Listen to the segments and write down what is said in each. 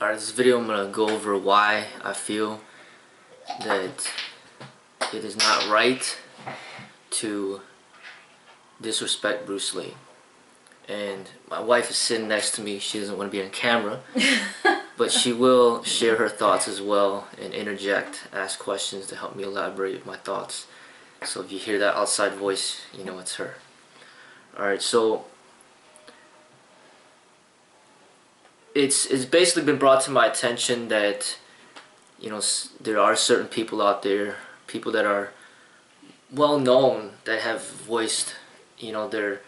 Alright, this video I'm going to go over why I feel that it is not right to disrespect Bruce Lee. And my wife is sitting next to me. She doesn't want to be on camera, but she will share her thoughts as well and interject, ask questions to help me elaborate my thoughts. So if you hear that outside voice, you know it's her. Alright, so it's basically been brought to my attention that, you know, there are certain people out there, people that are well known, that have voiced, you know, their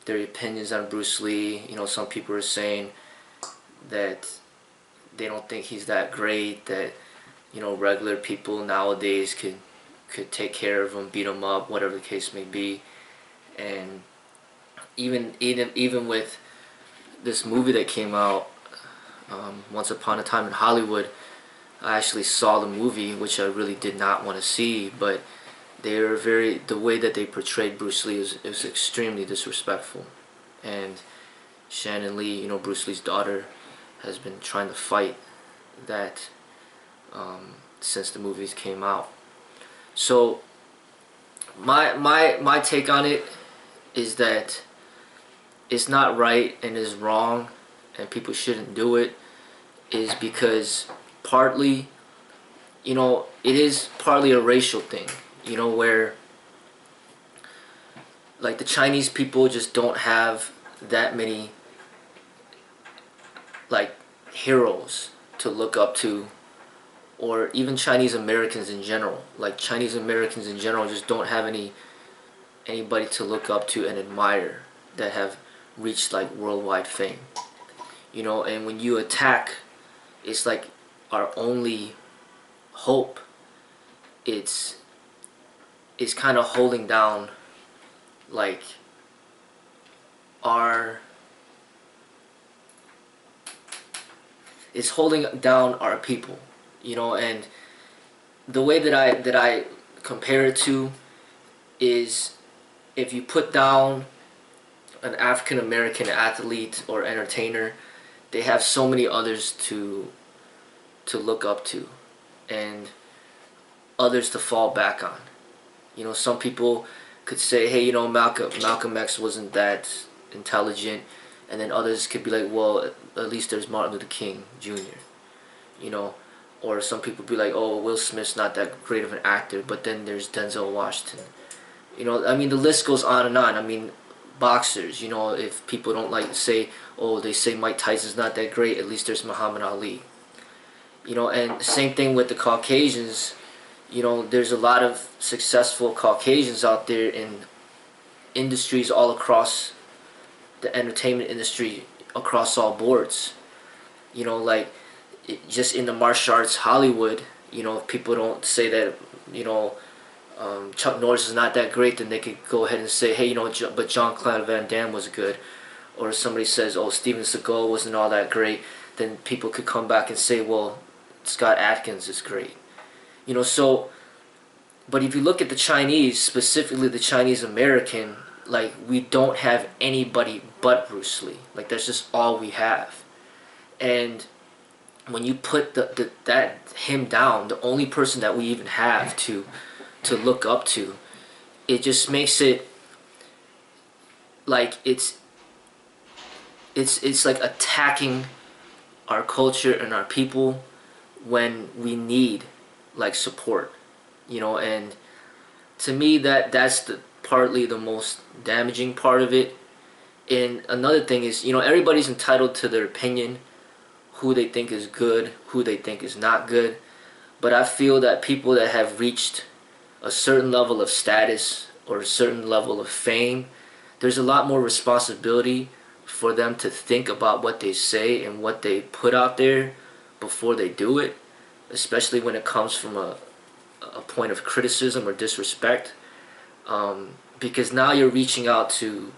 opinions on Bruce Lee. You know, some people are saying that they don't think he's that great, that, you know, regular people nowadays could take care of him, beat him up, whatever the case may be. And even with this movie that came out, Once Upon a Time in Hollywood, I actually saw the movie, which I really did not want to see, but the way that they portrayed Bruce Lee is extremely disrespectful. And Shannon Lee, you know, Bruce Lee's daughter, has been trying to fight that since the movies came out. So my take on it is that it's not right and is wrong, and people shouldn't do it, is because partly, you know, it is partly a racial thing, you know, where like the Chinese people just don't have that many like heroes to look up to, or even Chinese Americans in general. Like Chinese Americans in general just don't have anybody to look up to and admire that have reached like worldwide fame. You know, and when you attack, it's like our only hope. It's kind of holding down like it's holding down our people, you know. And the way that I compare it to is, if you put down an African American athlete or entertainer, they have so many others to look up to and others to fall back on. You know, some people could say, hey, you know, Malcolm X wasn't that intelligent, and then others could be like, well, at least there's Martin Luther King Jr., you know. Or some people be like, oh, Will Smith's not that great of an actor, but then there's Denzel Washington. You know, I mean, the list goes on and on. I mean, boxers, you know, if people don't like to say, oh, they say Mike Tyson's not that great, at least there's Muhammad Ali. You know, and same thing with the Caucasians. You know, there's a lot of successful Caucasians out there in industries all across the entertainment industry, across all boards. You know, like just in the martial arts Hollywood, you know, if people don't say that, you know, Chuck Norris is not that great, then they could go ahead and say, hey, you know, but Jean-Claude Van Damme was good. Or if somebody says, oh, Steven Seagal wasn't all that great, then people could come back and say, well, Scott Adkins is great. You know, so, but if you look at the Chinese, specifically the Chinese American, like, we don't have anybody but Bruce Lee. Like, that's just all we have. And when you put him down, the only person that we even have to look up to, it just makes it like it's like attacking our culture and our people when we need like support, you know. And to me, that's partly the most damaging part of it. And another thing is, you know, everybody's entitled to their opinion, who they think is good, who they think is not good. But I feel that people that have reached a certain level of status or a certain level of fame, there's a lot more responsibility for them to think about what they say and what they put out there before they do it, especially when it comes from a point of criticism or disrespect, because now you're reaching out to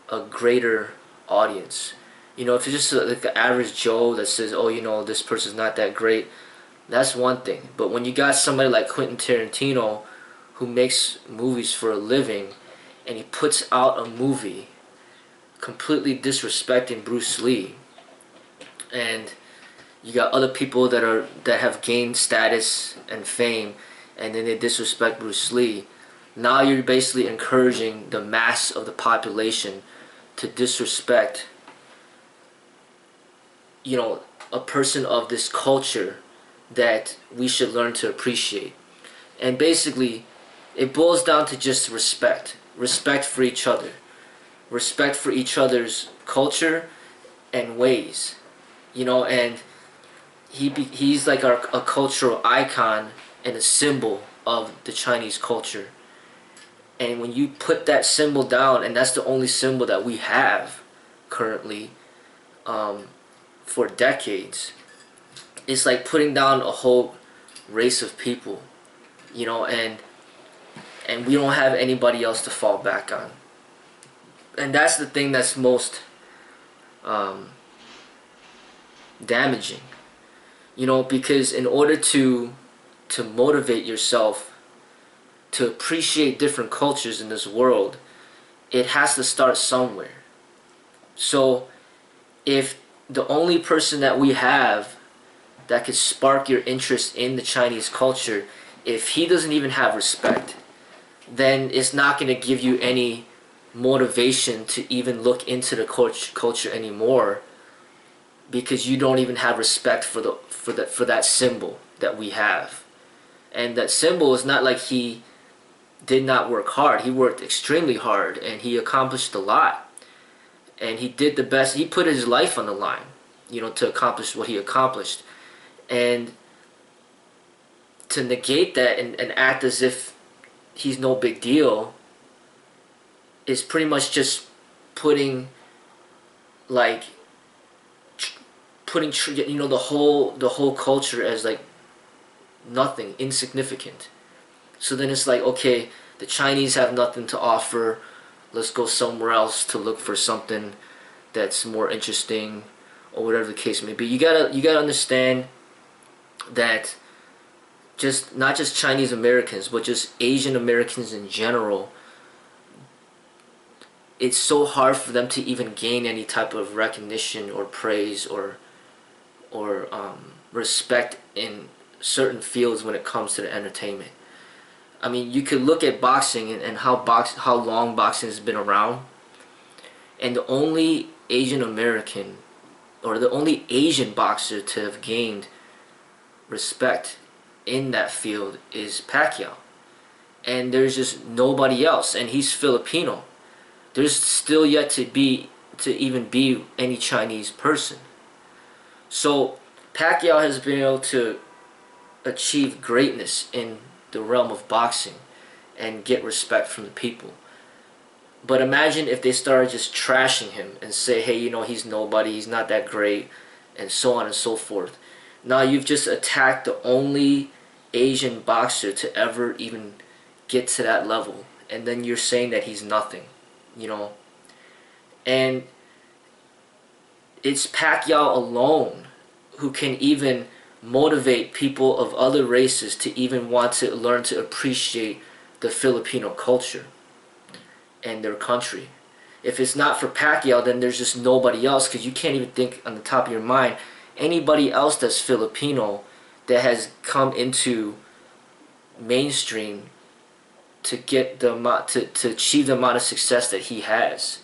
a greater audience. You know, if you're just like an average Joe that says, oh, you know, this person's not that great, that's one thing. But when you got somebody like Quentin Tarantino, who makes movies for a living, and he puts out a movie completely disrespecting Bruce Lee, and You got other people that have gained status and fame, and then they disrespect Bruce Lee. Now you're basically encouraging the mass of the population to disrespect, you know, a person of this culture that we should learn to appreciate. And basically, it boils down to just respect. Respect for each other. Respect for each other's culture and ways. You know, and he's like a cultural icon and a symbol of the Chinese culture. And when you put that symbol down, and that's the only symbol that we have currently for decades, it's like putting down a whole race of people, you know, and we don't have anybody else to fall back on. And that's the thing that's most damaging, you know, because in order to motivate yourself to appreciate different cultures in this world, it has to start somewhere. So if the only person that we have that could spark your interest in the Chinese culture, if he doesn't even have respect, then it's not going to give you any motivation to even look into the culture anymore, because you don't even have respect for that symbol that we have. And that symbol is not like he did not work hard. He worked extremely hard, and he accomplished a lot. And he did the best. He put his life on the line, you know, to accomplish what he accomplished. And to negate that and act as if he's no big deal is pretty much just putting you know, the whole culture as like nothing, insignificant. So then it's like, okay, the Chinese have nothing to offer. Let's go somewhere else to look for something that's more interesting, or whatever the case may be. You gotta understand that not just Chinese Americans, but just Asian Americans in general, it's so hard for them to even gain any type of recognition or praise or respect in certain fields when it comes to the entertainment. I mean, you could look at boxing and how long boxing has been around, and the only Asian American or the only Asian boxer to have gained respect in that field is Pacquiao. And there's just nobody else, and he's Filipino. There's still yet to even be any Chinese person. So Pacquiao has been able to achieve greatness in the realm of boxing and get respect from the people. But imagine if they started just trashing him and say, hey, you know, he's nobody, he's not that great, and so on and so forth. Now you've just attacked the only Asian boxer to ever even get to that level, and then you're saying that he's nothing, you know. And it's Pacquiao alone who can even motivate people of other races to even want to learn to appreciate the Filipino culture and their country. If it's not for Pacquiao, then there's just nobody else, because you can't even think on the top of your mind anybody else that's Filipino that has come into mainstream to get to achieve the amount of success that he has.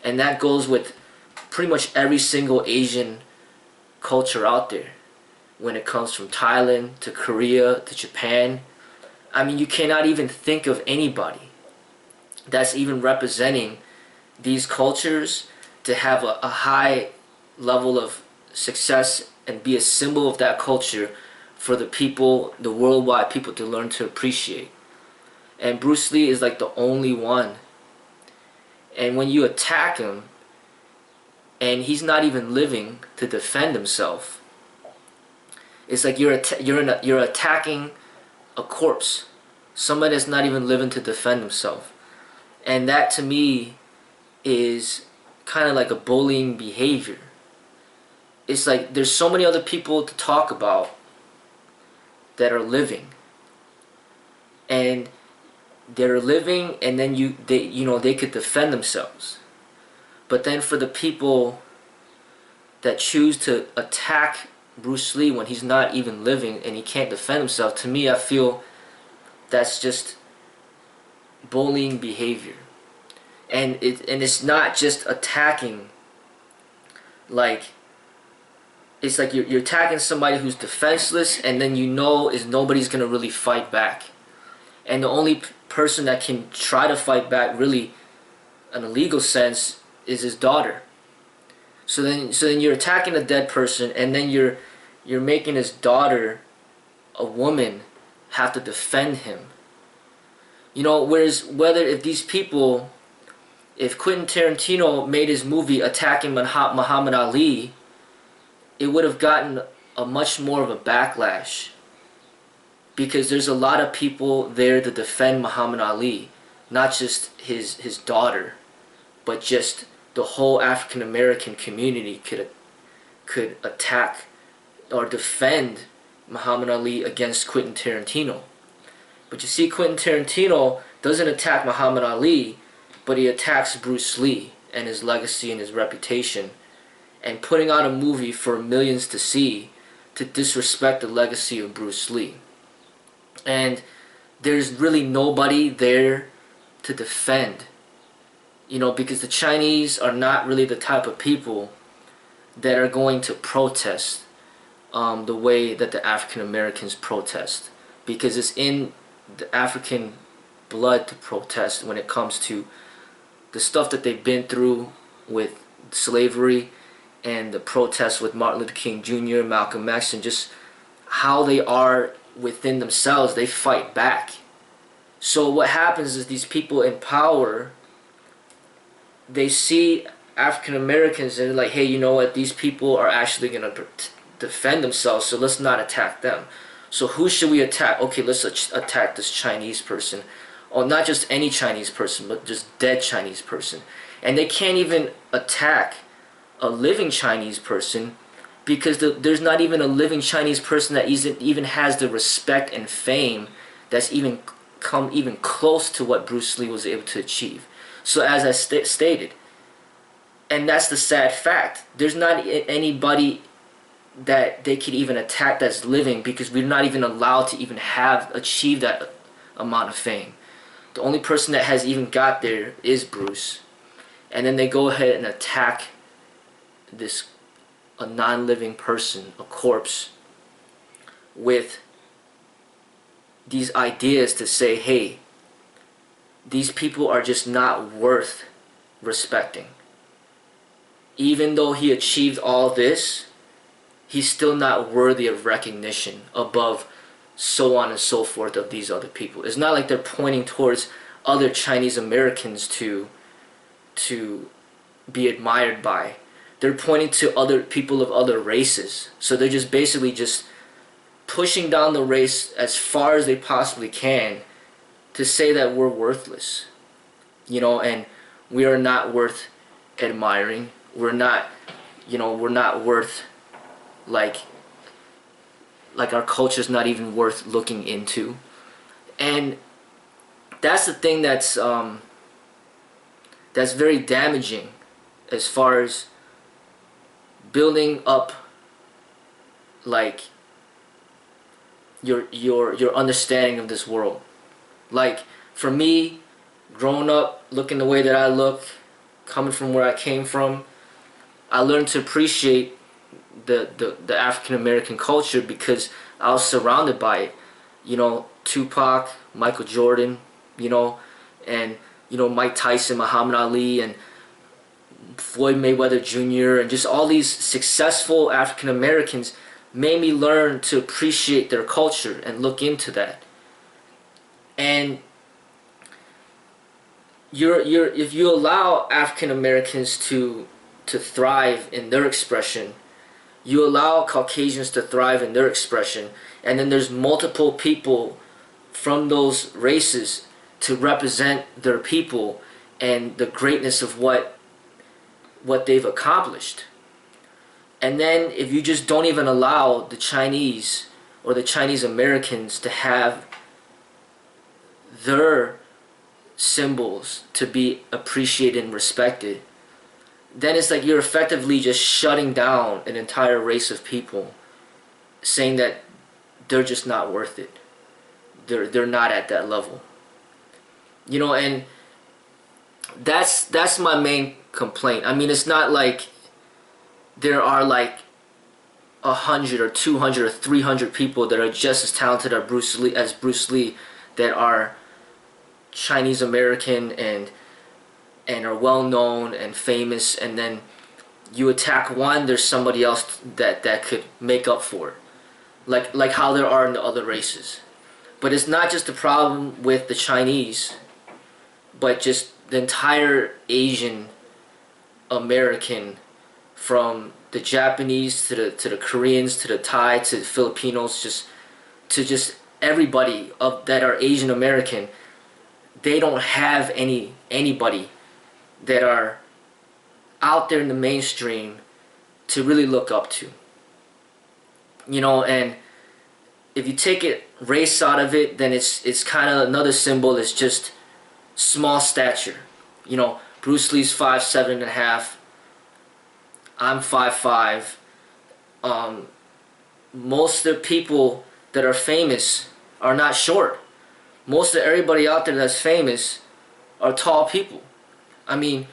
And that goes with pretty much every single Asian culture out there, when it comes from Thailand to Korea to Japan. I mean, you cannot even think of anybody that's even representing these cultures to have a high level of success and be a symbol of that culture for the people, the worldwide people, to learn to appreciate. And Bruce Lee is like the only one. And when you attack him, and he's not even living to defend himself, it's like you're attacking a corpse, somebody that's not even living to defend himself. And that to me is kind of like a bullying behavior. It's like there's so many other people to talk about that are living, and they're living, and then they could defend themselves. But then for the people that choose to attack Bruce Lee when he's not even living and he can't defend himself, to me I feel that's just bullying behavior. And it's not just attacking, like, it's like you're attacking somebody who's defenseless, and then is nobody's gonna really fight back. And the only person that can try to fight back, really, in a legal sense, is his daughter. So then you're attacking a dead person, and then you're making his daughter, a woman, have to defend him. Whereas if Quentin Tarantino made his movie attacking Muhammad Ali, it would have gotten a much more of a backlash, because there's a lot of people there to defend Muhammad Ali, not just his daughter, but just the whole African American community could attack or defend Muhammad Ali against Quentin Tarantino. But you see, Quentin Tarantino doesn't attack Muhammad Ali, but he attacks Bruce Lee and his legacy and his reputation, and putting out a movie for millions to see to disrespect the legacy of Bruce Lee. And there's really nobody there to defend, because the Chinese are not really the type of people that are going to protest the way that the African Americans protest, because it's in the African blood to protest when it comes to the stuff that they've been through with slavery and the protests with Martin Luther King Jr., Malcolm X, and just how they are within themselves. They fight back. So what happens is these people in power, they see African Americans and they're like, hey, you know what, these people are actually going to defend themselves, so let's not attack them. So who should we attack? Okay, let's attack this Chinese person. Or not just any Chinese person, but just dead Chinese person. And they can't even attack a living Chinese person, because there's not even a living Chinese person that even has the respect and fame that's even come even close to what Bruce Lee was able to achieve. So as I stated, and that's the sad fact, there's not anybody that they could even attack that's living, because we're not even allowed to even achieve that amount of fame. The only person that has even got there is Bruce. And then they go ahead and attack a non-living person, a corpse, with these ideas to say, hey, these people are just not worth respecting. Even though he achieved all this, he's still not worthy of recognition above so on and so forth of these other people. It's not like they're pointing towards other Chinese Americans to be admired by. They're pointing to other people of other races. So they're just basically just pushing down the race as far as they possibly can to say that we're worthless. And we are not worth admiring. We're not worth, like our culture's not even worth looking into. And that's the thing that's very damaging as far as building up, like, your understanding of this world. Like, for me, growing up, looking the way that I look, coming from where I came from, I learned to appreciate the African American culture because I was surrounded by it. Tupac, Michael Jordan, and Mike Tyson, Muhammad Ali, and Floyd Mayweather Jr., and just all these successful African Americans made me learn to appreciate their culture and look into that. And if you allow African Americans to thrive in their expression, you allow Caucasians to thrive in their expression, and then there's multiple people from those races to represent their people and the greatness of what they've accomplished. And then if you just don't even allow the Chinese or the Chinese Americans to have their symbols to be appreciated and respected, then it's like you're effectively just shutting down an entire race of people saying that they're just not worth it. They're not at that level. You know, and that's my main complaint. I mean, it's not like there are like 100 or 200 or 300 people that are just as talented as Bruce Lee that are Chinese American and are well known and famous, and then you attack one, there's somebody else that could make up for it, like how there are in the other races. But it's not just a problem with the Chinese, but just the entire Asian American, from the Japanese to the Koreans to the Thai to the Filipinos, just everybody of that are Asian American. They don't have anybody that are out there in the mainstream to really look up to. You know, and if you take race out of it, then it's kind of another symbol. It's just small stature. You know, Bruce Lee's 5'7.5". I'm 5'5". Most of the people that are famous are not short. Most of everybody out there that's famous are tall people. I mean,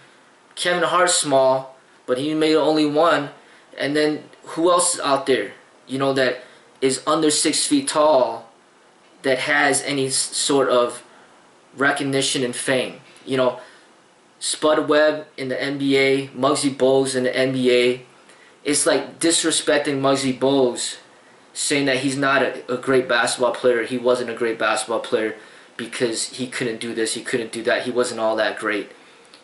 Kevin Hart's small, but he made only one. And then who else is out there, you know, that is under 6 feet tall that has any sort of recognition and fame? You know, Spud Webb in the NBA, Muggsy Bogues in the NBA. It's like disrespecting Muggsy Bogues, saying that he's not a great basketball player. He wasn't a great basketball player because he couldn't do this, he couldn't do that, he wasn't all that great.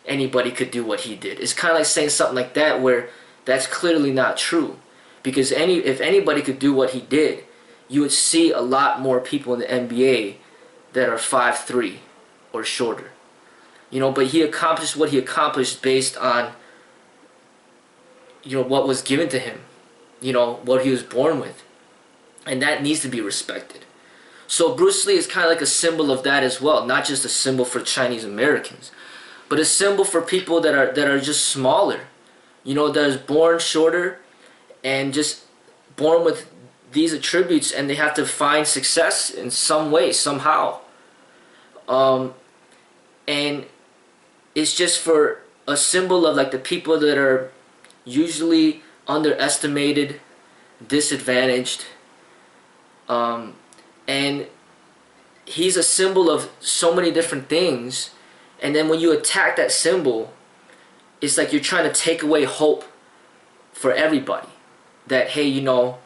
Anybody could do what he did. It's kind of like saying something like that, where that's clearly not true. Because if anybody could do what he did, you would see a lot more people in the NBA that are 5'3" or shorter. You know, but he accomplished what he accomplished based on, you know, what was given to him. You know, what he was born with. And that needs to be respected. So Bruce Lee is kind of like a symbol of that as well. Not just a symbol for Chinese Americans, but a symbol for people that are just smaller. You know, that is born shorter and just born with these attributes, and they have to find success in some way, somehow. And it's just for a symbol of like the people that are usually underestimated, disadvantaged, and he's a symbol of so many different things. And then when you attack that symbol, it's like you're trying to take away hope for everybody. That, hey, you know,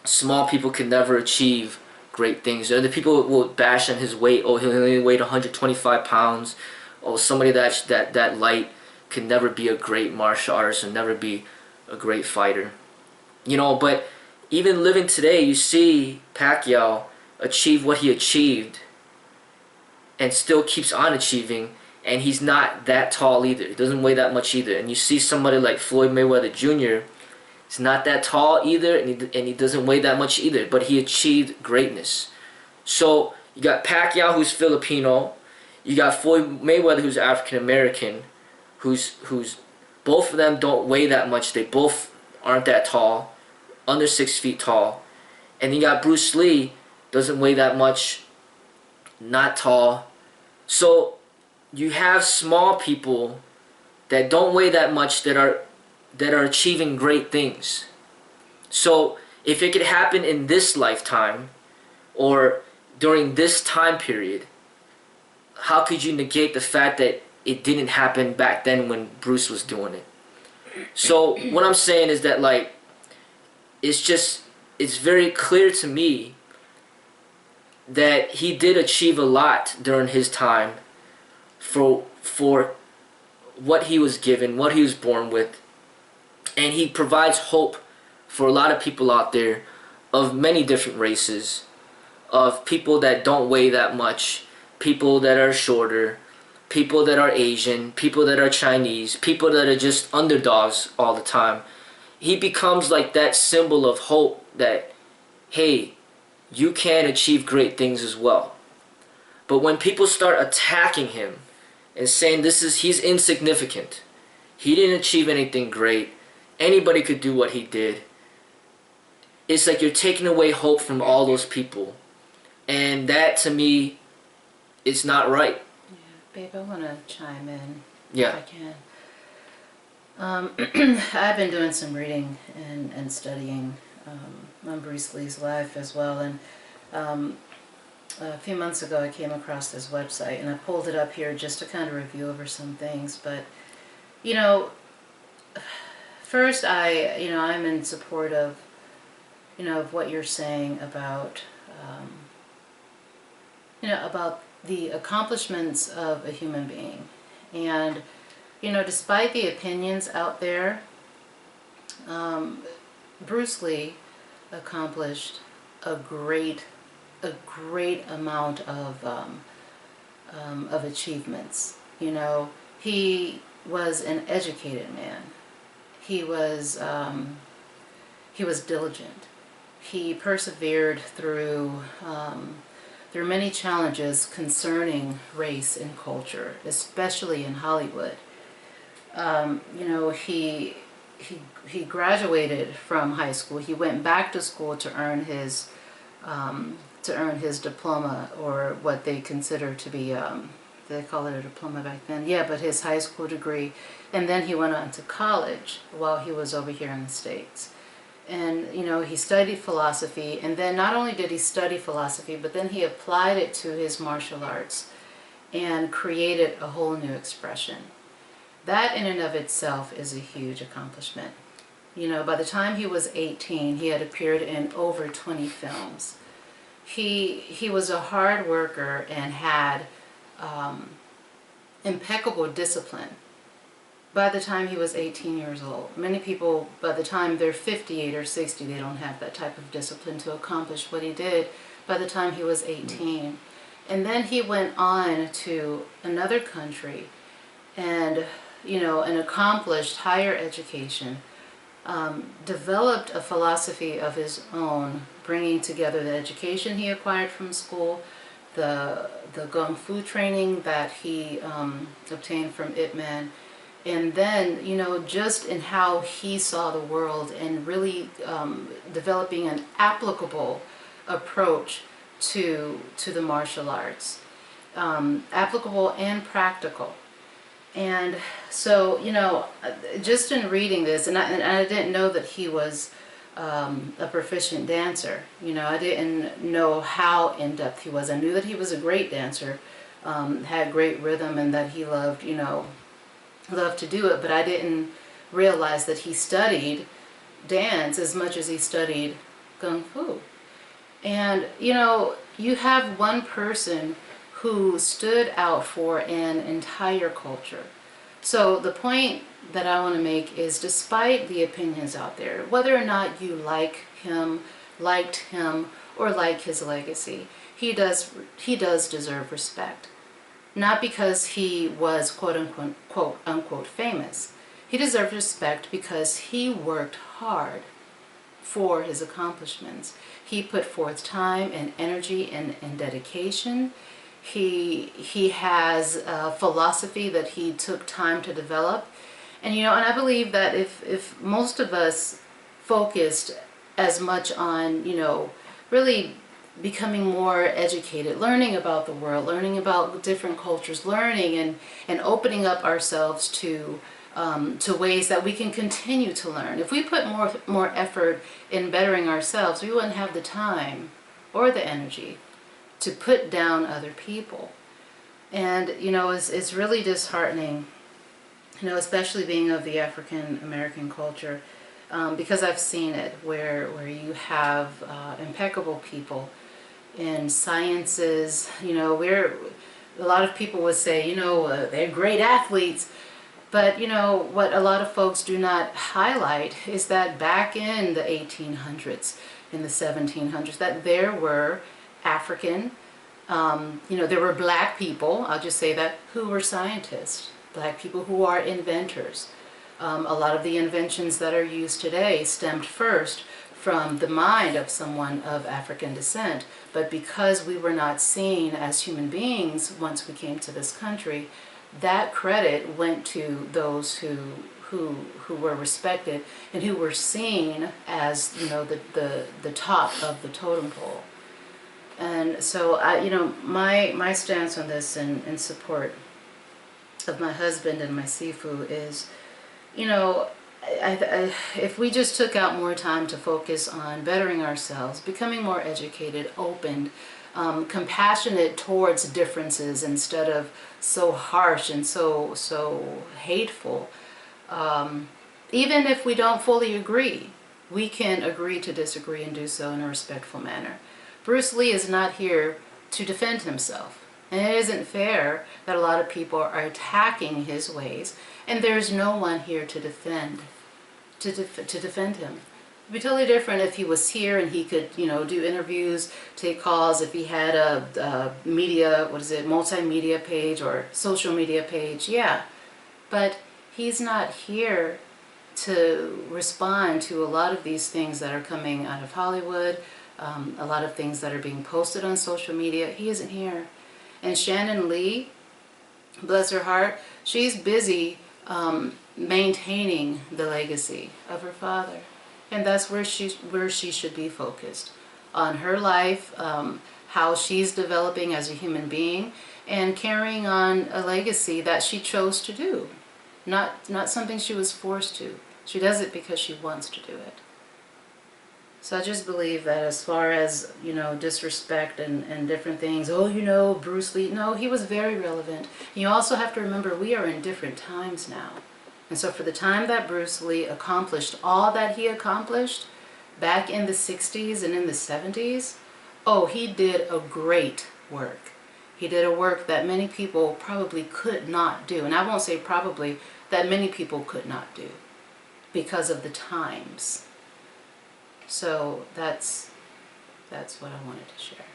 small people can never achieve great things. And the people will bash on his weight. Oh, he only weighed 125 pounds. Oh, somebody that light can never be a great martial artist and never be a great fighter. You know, but even living today, you see Pacquiao achieve what he achieved and still keeps on achieving, and he's not that tall either. He doesn't weigh that much either. And you see somebody like Floyd Mayweather Jr., he's not that tall either, and he doesn't weigh that much either, but he achieved greatness. So you got Pacquiao, who's Filipino, you got Floyd Mayweather, who's African American, who's both of them don't weigh that much. They both aren't that tall, under 6 feet tall. And you got Bruce Lee, doesn't weigh that much, not tall. So you have small people that don't weigh that much that are achieving great things. So if it could happen in this lifetime or during this time period, how could you negate the fact that it didn't happen back then when Bruce was doing it? So what I'm saying is that, like, it's very clear to me that he did achieve a lot during his time for what he was given, what he was born with. And he provides hope for a lot of people out there of many different races, of people that don't weigh that much, people that are shorter, people that are Asian, people that are Chinese, people that are just underdogs all the time. He becomes like that symbol of hope that, hey, you can achieve great things as well. But when people start attacking him and saying he's insignificant, he didn't achieve anything great, anybody could do what he did, it's like you're taking away hope from all those people. And that, to me, is not right. Yeah, babe, I want to chime in Yeah. if I can. I've been doing some reading and studying on Bruce Lee's life as well, and a few months ago I came across this website, and I pulled it up here just to kind of review over some things. But you know, first I'm in support of of what you're saying about about the accomplishments of a human being, and despite the opinions out there, Bruce Lee accomplished a great amount of achievements. He was an educated man. He was diligent. He persevered through many challenges concerning race and culture, especially in Hollywood. He graduated from high school. He went back to school to earn his diploma, or what they consider to be they call it a diploma back then. Yeah, but his high school degree, and then he went on to college while he was over here in the States. And he studied philosophy, and then not only did he study philosophy, but then he applied it to his martial arts and created a whole new expression. That in and of itself is a huge accomplishment. By the time he was 18, he had appeared in over 20 films. He was a hard worker and had impeccable discipline. By the time he was 18 years old, many people, by the time they're 58 or 60, they don't have that type of discipline to accomplish what he did by the time he was 18. And then he went on to another country and, and accomplished higher education, developed a philosophy of his own, bringing together the education he acquired from school, the Kung Fu training that he obtained from Ip Man, and then, just in how he saw the world, and really developing an applicable approach to the martial arts, applicable and practical. And so, just in reading this, and I didn't know that he was a proficient dancer. I didn't know how in-depth he was. I knew that he was a great dancer, had great rhythm, and that he loved, loved to do it, but I didn't realize that he studied dance as much as he studied Kung Fu. And you have one person who stood out for an entire culture. So the point that I want to make is, despite the opinions out there, whether or not you liked him, or like his legacy, he does deserve respect. Not because he was quote unquote famous. He deserves respect because he worked hard for his accomplishments. He put forth time and energy and dedication. He has a philosophy that he took time to develop. And and I believe that if most of us focused as much on, really becoming more educated, learning about the world, learning about different cultures, learning and opening up ourselves to ways that we can continue to learn. If we put more effort in bettering ourselves, we wouldn't have the time or the energy to put down other people. And it's really disheartening, especially being of the African American culture, because I've seen it where you have impeccable people in sciences. Where a lot of people would say, they're great athletes, but what a lot of folks do not highlight is that back in the 1800s, in the 1700s, that there were African, there were black people, I'll just say that, who were scientists, black people who are inventors. A lot of the inventions that are used today stemmed first from the mind of someone of African descent, but because we were not seen as human beings once we came to this country, that credit went to those who were respected and who were seen as, you know, the top of the totem pole. And so my stance on this in support of my husband and my Sifu is, you know, if we just took out more time to focus on bettering ourselves, becoming more educated, open, compassionate towards differences instead of so harsh and so hateful. Even if we don't fully agree, we can agree to disagree and do so in a respectful manner. Bruce Lee is not here to defend himself. And it isn't fair that a lot of people are attacking his ways, and there's no one here to defend him. It'd be totally different if he was here and he could, you know, do interviews, take calls, if he had a media, multimedia page or social media page, yeah. But he's not here to respond to a lot of these things that are coming out of Hollywood, a lot of things that are being posted on social media. He isn't here. And Shannon Lee, bless her heart, she's busy maintaining the legacy of her father. And that's where she should be focused. On her life, how she's developing as a human being, and carrying on a legacy that she chose to do. Not something she was forced to. She does it because she wants to do it. So I just believe that as far as, you know, disrespect and different things, oh, you know, Bruce Lee, no, he was very relevant. And you also have to remember we are in different times now. And so for the time that Bruce Lee accomplished all that he accomplished back in the 60s and in the 70s, oh, he did a great work. He did a work that many people probably could not do. And I won't say probably, that many people could not do because of the times. So that's what I wanted to share.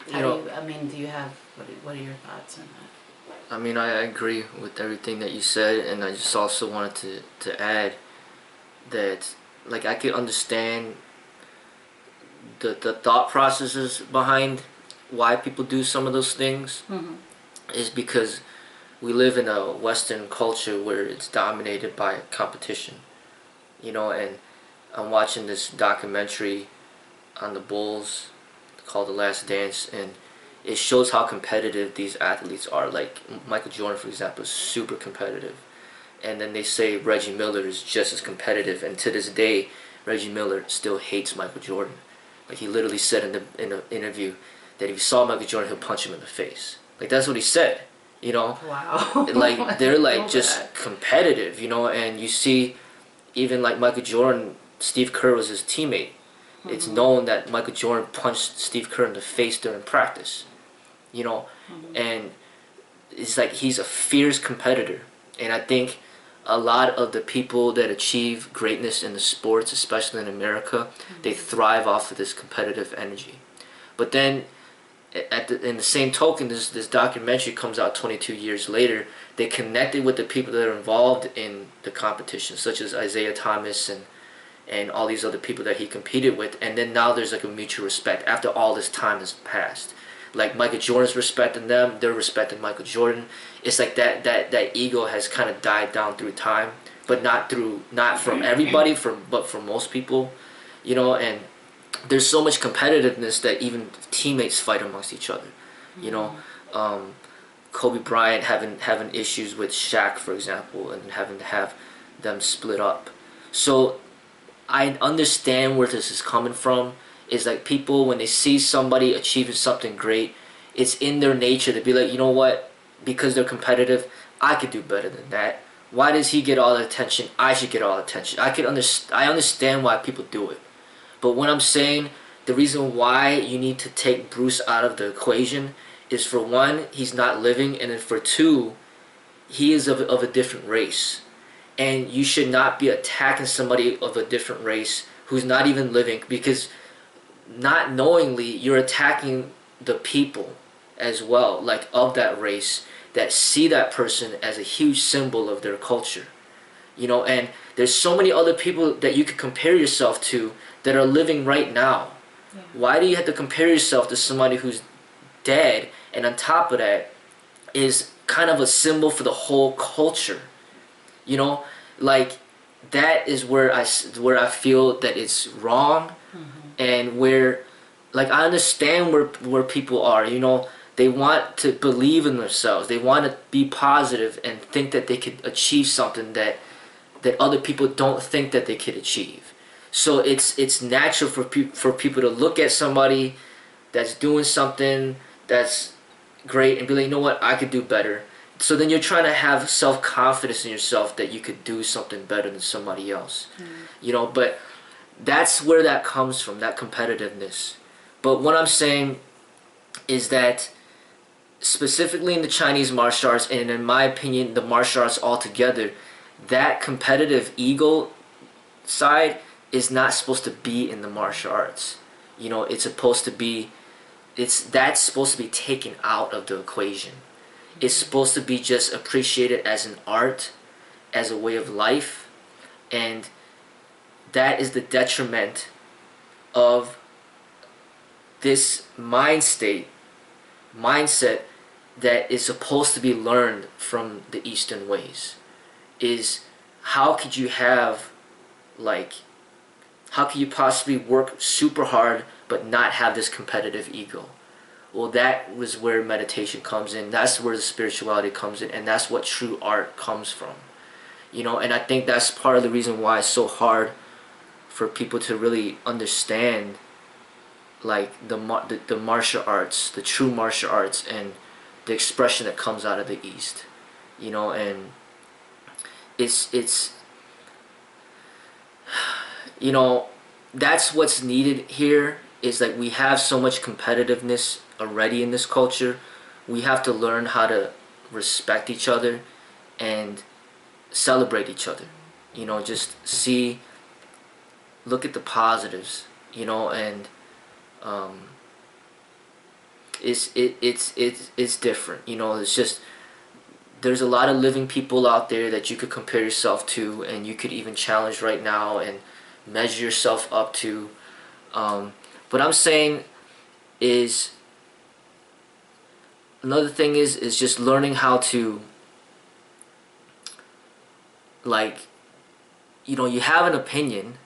Do you have, what are your thoughts on that? I mean, I agree with everything that you said, and I just also wanted to add that, like, I could understand the thought processes behind why people do some of those things. Mm-hmm. Is because we live in a Western culture where it's dominated by competition. You know, and I'm watching this documentary on the Bulls called The Last Dance, and it shows how competitive these athletes are. Like Michael Jordan, for example, is super competitive. And then they say Reggie Miller is just as competitive, and to this day, Reggie Miller still hates Michael Jordan. Like, he literally said in an interview that if he saw Michael Jordan, he'll punch him in the face. Like, that's what he said, you know? Wow. Like, they're like just competitive, you know, and you see even like Michael Jordan, Steve Kerr was his teammate. Mm-hmm. It's known that Michael Jordan punched Steve Kerr in the face during practice, you know, mm-hmm. and it's like he's a fierce competitor. And I think a lot of the people that achieve greatness in the sports, especially in America, mm-hmm. they thrive off of this competitive energy. But then in the same token, this documentary comes out 22 years later. They connected with the people that are involved in the competition, such as Isaiah Thomas and all these other people that he competed with. And then now there's like a mutual respect after all this time has passed. Like Michael Jordan's respecting them, they're respecting Michael Jordan. It's like that ego has kind of died down through time, but not from everybody, but from most people, you know. And there's so much competitiveness that even teammates fight amongst each other, you know. Kobe Bryant having issues with Shaq, for example, and having to have them split up. So I understand where this is coming from. Is like people, when they see somebody achieving something great, it's in their nature to be like, you know what, because they're competitive, I could do better than that. Why does he get all the attention? I should get all the attention. I understand why people do it. But what I'm saying, the reason why you need to take Bruce out of the equation is, for one, he's not living, and then for two, he is of a different race. And you should not be attacking somebody of a different race who's not even living, because not knowingly you're attacking the people as well, like of that race, that see that person as a huge symbol of their culture, you know. And there's so many other people that you could compare yourself to that are living right now. Yeah. Why do you have to compare yourself to somebody who's dead, and on top of that is kind of a symbol for the whole culture, You know, like that is where I feel that it's wrong, and where, like, I understand where people are. You know, they want to believe in themselves. They want to be positive and think that they could achieve something that other people don't think that they could achieve. So it's natural for people to look at somebody that's doing something that's great and be like, you know what, I could do better. So then you're trying to have self-confidence in yourself that you could do something better than somebody else. You know, but that's where that comes from, that competitiveness. But what I'm saying is that specifically in the Chinese martial arts, and in my opinion the martial arts altogether, that competitive ego side is not supposed to be in the martial arts. You know, it's supposed to be, that's supposed to be taken out of the equation. It's supposed to be just appreciated as an art, as a way of life, and that is the detriment of this mindset that is supposed to be learned from the Eastern ways. Is how could you have, like, how could you possibly work super hard but not have this competitive ego? Well, that was where meditation comes in. That's where the spirituality comes in, and that's what true art comes from. You know, and I think that's part of the reason why it's so hard for people to really understand, like, the martial arts, the true martial arts, and the expression that comes out of the East. You know, and it's you know, that's what's needed here. Is like, we have so much competitiveness already in this culture. We have to learn how to respect each other and celebrate each other. You know, just look at the positives. You know, and it's different. You know, it's just, there's a lot of living people out there that you could compare yourself to, and you could even challenge right now and measure yourself up to. What I'm saying is, another thing is just learning how to, like, you know, you have an opinion,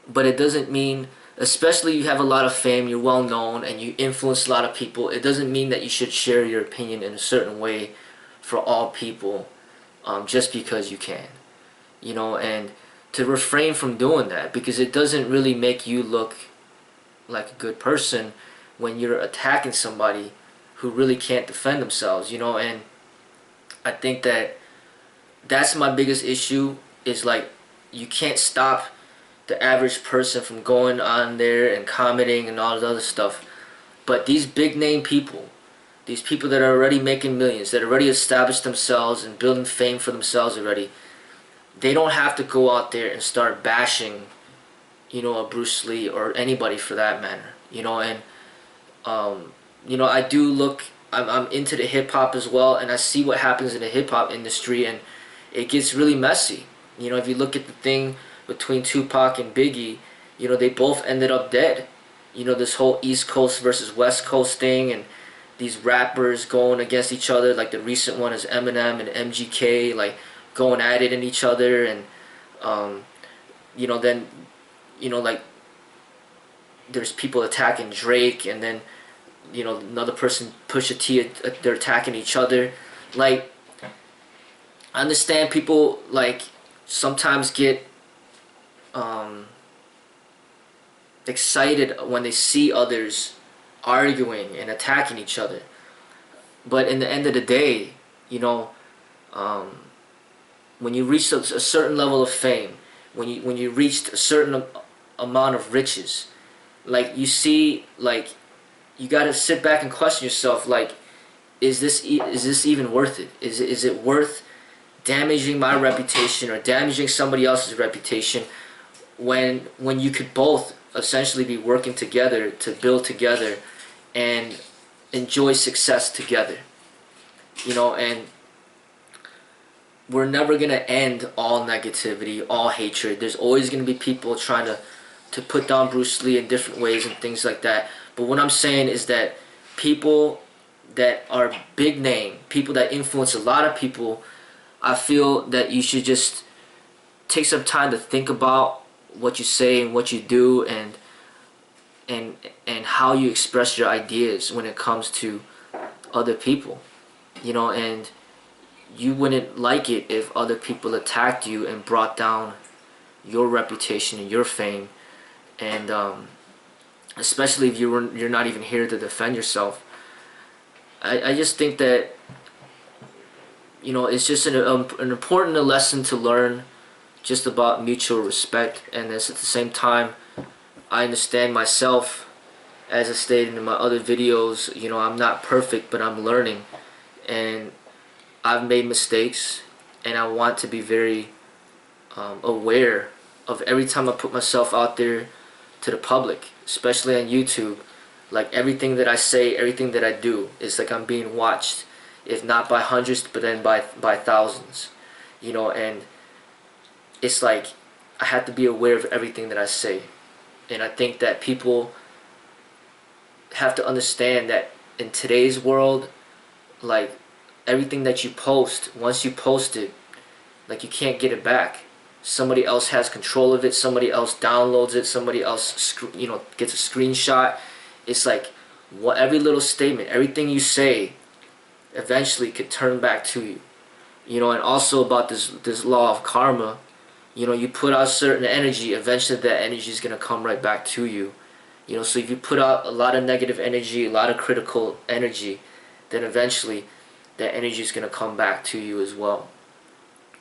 but it doesn't mean, especially you have a lot of fame, you're well known, and you influence a lot of people, it doesn't mean that you should share your opinion in a certain way for all people, just because you can. You know, and to refrain from doing that, because it doesn't really make you look like a good person when you're attacking somebody who really can't defend themselves. You know, and I think that that's my biggest issue, is like, you can't stop the average person from going on there and commenting and all this other stuff. But these big name people, these people that are already making millions, that already established themselves and building fame for themselves already, they don't have to go out there and start bashing, you know, a Bruce Lee or anybody for that matter. You know, and you know, I do look, I'm into the hip hop as well, and I see what happens in the hip hop industry, and it gets really messy. You know, if you look at the thing between Tupac and Biggie, you know, they both ended up dead. You know, this whole East Coast versus West Coast thing, and these rappers going against each other, like the recent one is Eminem and MGK, like going at it in each other, and you know, then, you know, like, there's people attacking Drake, and then, you know, another person, Pusha T, they're attacking each other. Like, I understand people, like, sometimes get excited when they see others arguing and attacking each other, but in the end of the day, you know, when you reach a certain level of fame, when you reached a certain amount of riches, like, you see, like, you gotta sit back and question yourself, like, is this even worth it? Is it worth damaging my reputation or damaging somebody else's reputation when you could both essentially be working together to build together and enjoy success together? You know, and we're never going to end all negativity, all hatred. There's always going to be people trying to put down Bruce Lee in different ways and things like that. But what I'm saying is that people that are big name, people that influence a lot of people, I feel that you should just take some time to think about what you say and what you do, and how you express your ideas when it comes to other people, you know. And you wouldn't like it if other people attacked you and brought down your reputation and your fame, and especially if you're not even here to defend yourself. I just think that, you know, it's just an important lesson to learn, just about mutual respect. And at the same time, I understand myself, as I stated in my other videos, you know, I'm not perfect, but I'm learning, and I've made mistakes, and I want to be very aware of every time I put myself out there to the public, especially on YouTube. Like, everything that I say, everything that I do, is like I'm being watched, if not by hundreds, but then by thousands, you know. And it's like I have to be aware of everything that I say. And I think that people have to understand that in today's world, like, everything that you post, once you post it, like, you can't get it back. Somebody else has control of it, somebody else downloads it, somebody else, you know, gets a screenshot. It's like, every little statement, everything you say, eventually could turn back to you, you know. And also about this law of karma, you know, you put out certain energy, eventually that energy is going to come right back to you, you know. So if you put out a lot of negative energy, a lot of critical energy, then eventually that energy is going to come back to you as well,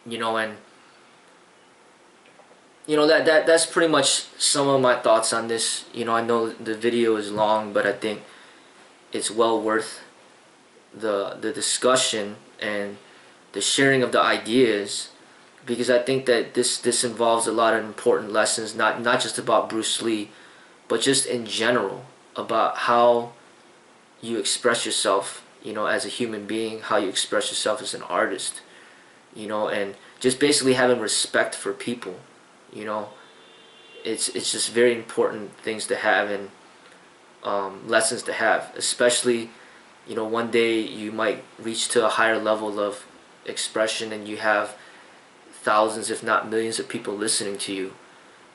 you know. And you know, that's pretty much some of my thoughts on this. You know, I know the video is long, but I think it's well worth the discussion and the sharing of the ideas, because I think that this involves a lot of important lessons, not just about Bruce Lee, but just in general, about how you express yourself, you know, as a human being, how you express yourself as an artist, you know. And just basically having respect for people, you know. It's just very important things to have, and lessons to have, especially, you know, one day you might reach to a higher level of expression, and you have thousands, if not millions, of people listening to you,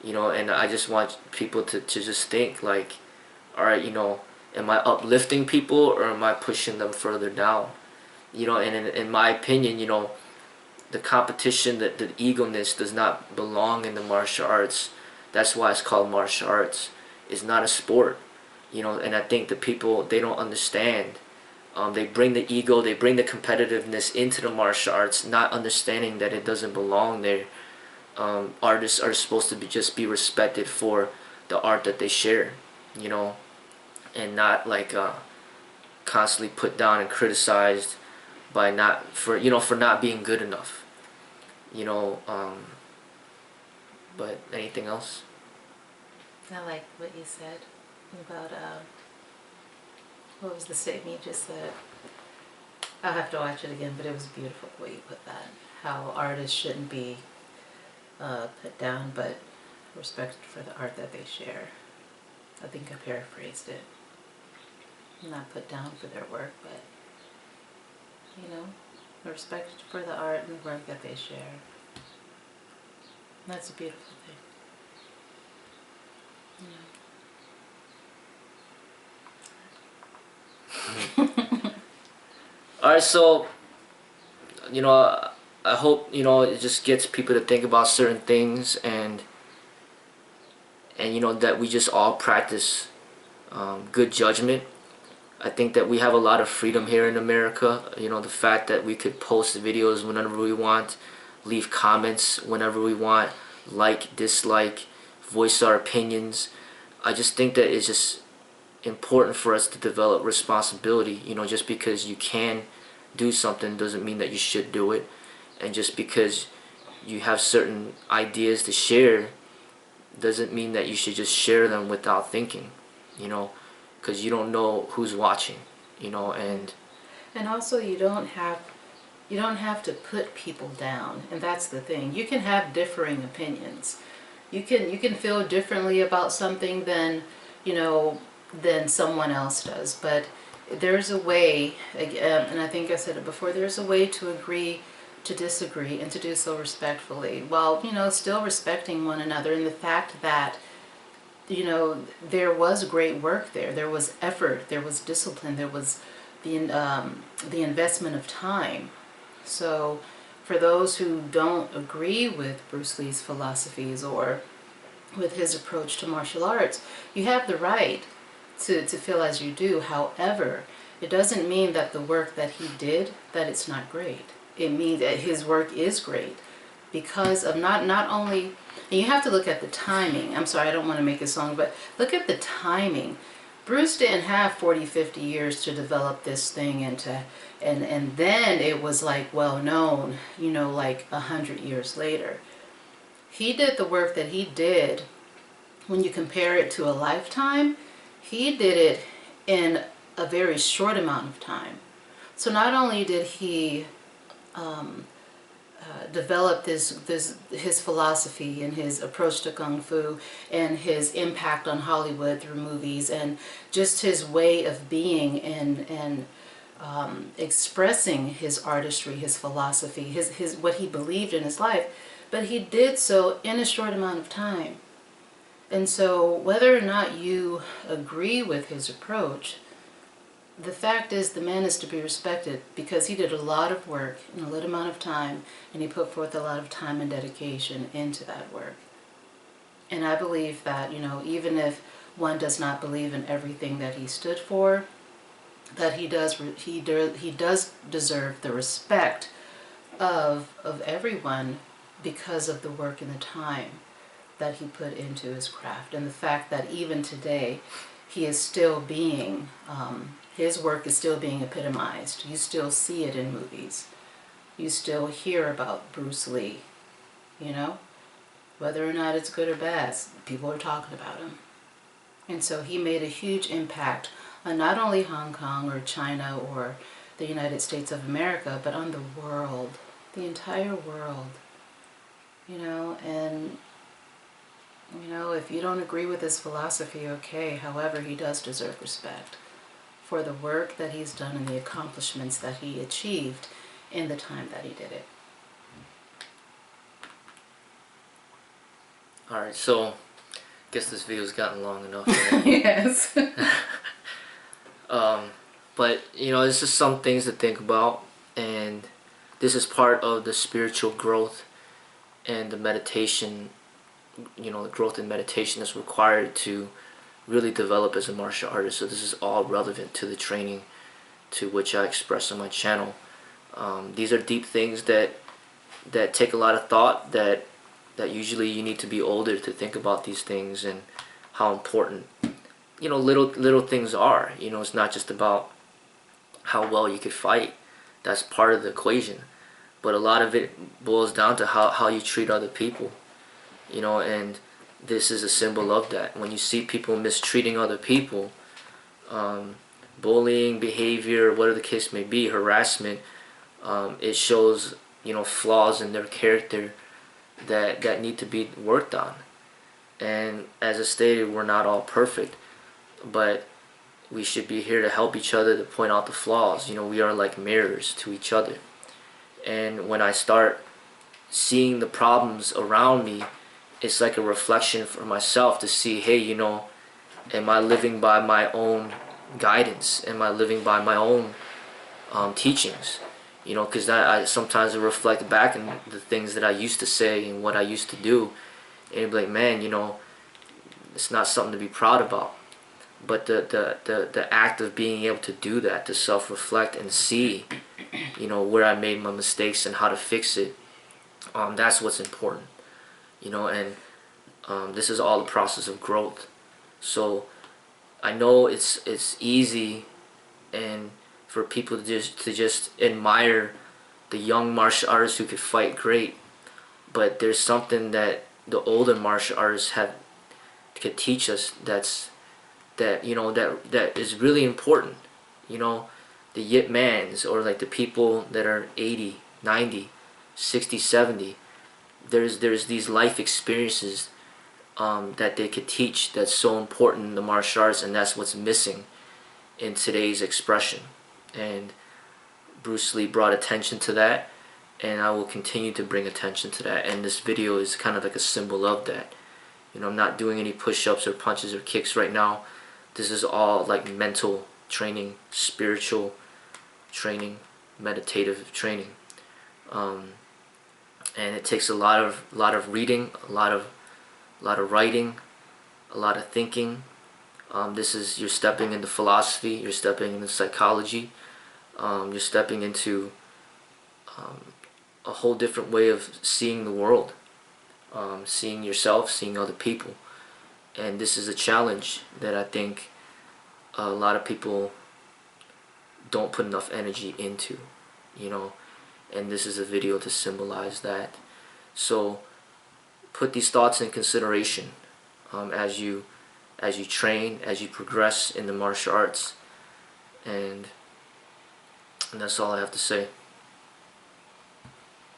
you know. And I just want people to just think, like, alright, you know, am I uplifting people, or am I pushing them further down, you know. And in my opinion, you know, the competition, the egoness does not belong in the martial arts. That's why it's called martial arts. It's not a sport, you know. And I think the people, they don't understand. They bring the ego, they bring the competitiveness into the martial arts, not understanding that it doesn't belong there. Artists are supposed to just be respected for the art that they share, you know, and not like constantly put down and criticized by for not being good enough, you know. But anything else? I like what you said about what was the statement you just said? I'll have to watch it again, but it was beautiful the way you put that. How artists shouldn't be put down, but respect for the art that they share. I think I paraphrased it. Not put down for their work, but, you know, respect for the art and the work that they share. That's a beautiful thing. Alright, so, you know, I hope, you know, it just gets people to think about certain things, and you know, that we just all practice good judgment. I think that we have a lot of freedom here in America. You know, the fact that we could post videos whenever we want, leave comments whenever we want, like, dislike, voice our opinions. I just think that it's just important for us to develop responsibility. You know, just because you can do something doesn't mean that you should do it. And just because you have certain ideas to share doesn't mean that you should just share them without thinking, you know, because you don't know who's watching, you know. And also you don't have to put people down, and that's the thing. You can have differing opinions. You can feel differently about something than, you know, than someone else does, but there's a way, and I think I said it before, there's a way to agree to disagree and to do so respectfully, while, you know, still respecting one another, and the fact that, you know, there was great work there. There was effort, there was discipline, there was the investment of time. So for those who don't agree with Bruce Lee's philosophies or with his approach to martial arts, you have the right to feel as you do. However, it doesn't mean that the work that he did, that it's not great. It means that his work is great because of not only, and you have to look at the timing. I'm sorry, I don't want to make it long, but look at the timing. Bruce didn't have 40, 50 years to develop this thing and then it was like well known, you know, like 100 years later. He did the work that he did. When you compare it to a lifetime, he did it in a very short amount of time. So not only did he develop his philosophy and his approach to Kung Fu and his impact on Hollywood through movies and just his way of being and expressing his artistry, his philosophy, his what he believed in his life, but he did so in a short amount of time. And so whether or not you agree with his approach, the fact is the man is to be respected because he did a lot of work in a little amount of time, and he put forth a lot of time and dedication into that work. And I believe that, you know, even if one does not believe in everything that he stood for, that he does deserve the respect of everyone because of the work and the time that he put into his craft, and the fact that even today he is still being his work is still being epitomized. You still see it in movies. You still hear about Bruce Lee, you know? Whether or not it's good or bad, people are talking about him. And so he made a huge impact on not only Hong Kong or China or the United States of America, but on the world, the entire world, you know? And, you know, if you don't agree with his philosophy, okay. However, he does deserve respect for the work that he's done and the accomplishments that he achieved in the time that he did it. Alright, so I guess this video's gotten long enough. Right? Yes. But, you know, this is some things to think about, and this is part of the spiritual growth and the meditation, you know, the growth in meditation is required to really develop as a martial artist. So this is all relevant to the training to which I express on my channel. These are deep things that take a lot of thought, that usually you need to be older to think about these things and how important, you know, little things are. You know, it's not just about how well you could fight. That's part of the equation. But a lot of it boils down to how you treat other people. You know, and this is a symbol of that. When you see people mistreating other people, bullying behavior, whatever the case may be, harassment, it shows, you know, flaws in their character that need to be worked on. And as I stated, we're not all perfect, but we should be here to help each other, to point out the flaws. You know, we are like mirrors to each other. And when I start seeing the problems around me, it's like a reflection for myself to see, hey, you know, am I living by my own guidance? Am I living by my own teachings? You know, because I sometimes reflect back on the things that I used to say and what I used to do, and you'd be like, man, you know, it's not something to be proud about. But the act of being able to do that, to self-reflect and see, you know, where I made my mistakes and how to fix it, that's what's important. You know, and this is all the process of growth. So I know it's easy and for people to just admire the young martial artists who could fight great, but there's something that the older martial artists could teach us that is really important. You know, the Yip Mans, or like the people that are 80, 90, 60, 70. There's these life experiences that they could teach that's so important in the martial arts, and that's what's missing in today's expression. And Bruce Lee brought attention to that, and I will continue to bring attention to that, and this video is kind of like a symbol of that. You know, I'm not doing any push-ups or punches or kicks right now. This is all like mental training, spiritual training, meditative training, and it takes a lot of reading, a lot of writing, a lot of thinking. This is, you're stepping into philosophy, you're stepping into psychology, you're stepping into a whole different way of seeing the world, seeing yourself, seeing other people. And this is a challenge that I think a lot of people don't put enough energy into, you know, and this is a video to symbolize that. So put these thoughts in consideration as you train, as you progress in the martial arts, and that's all I have to say.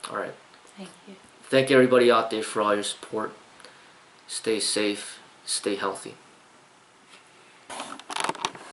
Alright. Thank you. Thank everybody out there for all your support. Stay safe, stay healthy.